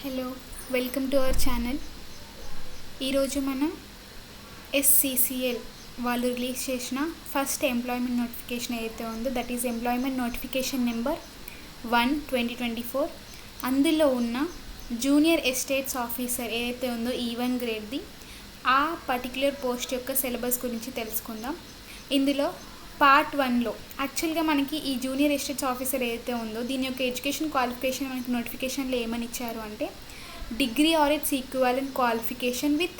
Hello, welcome to our channel. ఈరోజు మనం SCCL వాళ్ళు రిలీజ్ చేసిన ఫస్ట్ ఎంప్లాయ్మెంట్ నోటిఫికేషన్ ఏదైతే ఉందో that is employment notification number 1/2024. అందులో ఉన్న జూనియర్ ఎస్టేట్స్ ఆఫీసర్ ఏదైతే ఉందో E1 గ్రేడ్ది ఆ పర్టిక్యులర్ పోస్ట్ యొక్క సిలబస్ గురించి తెలుసుకుందాం. ఇందులో పార్ట్ 1లో యాక్చువల్గా మనకి ఈ జూనియర్ ఎస్టేట్స్ ఆఫీసర్ ఏదైతే ఉందో దీని యొక్క ఎడ్యుకేషన్ క్వాలిఫికేషన్ మనకి నోటిఫికేషన్లో ఏమని ఇచ్చారు అంటే degree or it's equivalent qualification with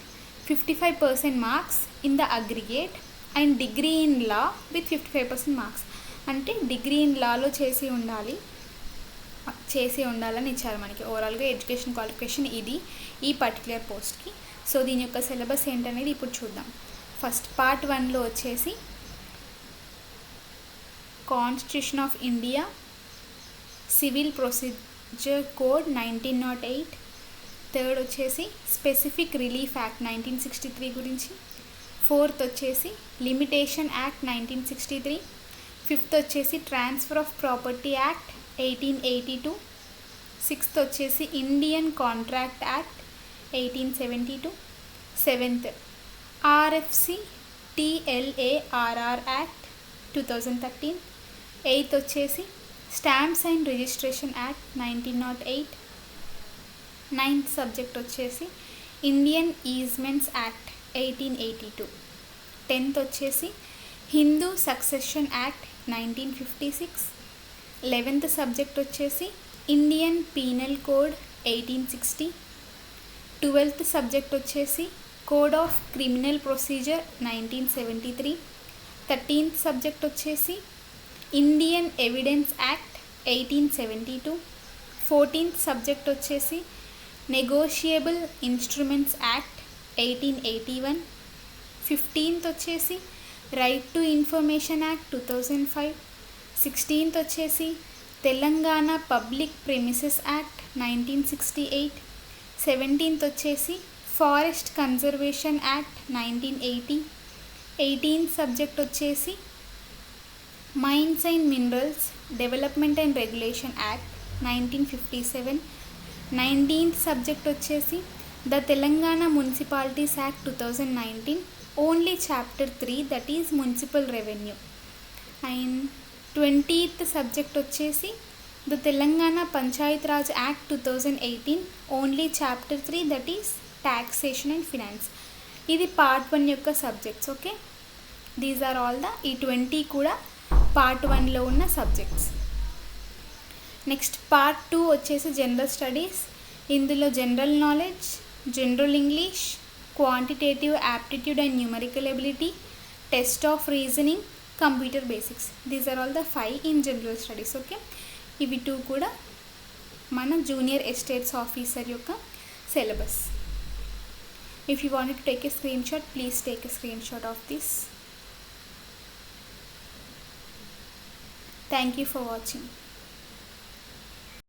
55% marks in the aggregate and degree in law with 55% marks. అంటే డిగ్రీ ఇన్ లాలో చేసి ఉండాలని ఇచ్చారు మనకి. ఓవరాల్గా ఎడ్యుకేషన్ క్వాలిఫికేషన్ ఇది ఈ పర్టిక్యులర్ పోస్ట్కి. సో దీని యొక్క సిలబస్ ఏంటనేది ఇప్పుడు చూద్దాం. ఫస్ట్ పార్ట్ 1లో వచ్చేసి constitution of India, civil procedure code 1908, third వచ్చేసి స్పెసిఫిక్ రిలీఫ్ యాక్ట్ 1963 గురించి, ఫోర్త్ వచ్చేసి లిమిటేషన్ యాక్ట్ 1963, ఫిఫ్త్ వచ్చేసి transfer of property act 1882, sixth వచ్చేసి Indian contract act 1872, seventh RFC TLARR act 2013, eighth వచ్చేసి stamps and registration act 1908, ninth subject వచ్చేసి Indian easements act 1882, tenth వచ్చేసి Hindu succession act 1956, 11th subject వచ్చేసి Indian penal code 1860, 12th subject వచ్చేసి code of criminal procedure 1973, 13th subject వచ్చేసి Indian evidence act 1872, 14th subject వచ్చేసి negotiable instruments act 1881, 15th వచ్చేసి right to information act 2005, 16th వచ్చేసి Telangana public premises act 1968, 17th వచ్చేసి forest conservation act 1980, 18th subject వచ్చేసి mines and minerals development and regulation act 1957, 19th subject వచ్చేసి the Telangana municipalities act 2019 only chapter 3 that is municipal revenue, and 20th subject వచ్చేసి the Telangana Panchayat Raj act 2018 only chapter 3 that is taxation and finance. ఇది part 1 యొక్క subjects. Okay, these are all ఈ 20 కూడా part 1లో ఉన్న subjects. Next part 2 వచ్చేసి general studies. ఇందులో general knowledge, general English, quantitative aptitude and numerical ability, test of reasoning, computer basics. These are all the 5 in general studies. Okay, ఇవి 2 కూడా మన junior estates officer యొక్క syllabus. If you wanted to take a screenshot, please take a screenshot of this. Thank you for watching.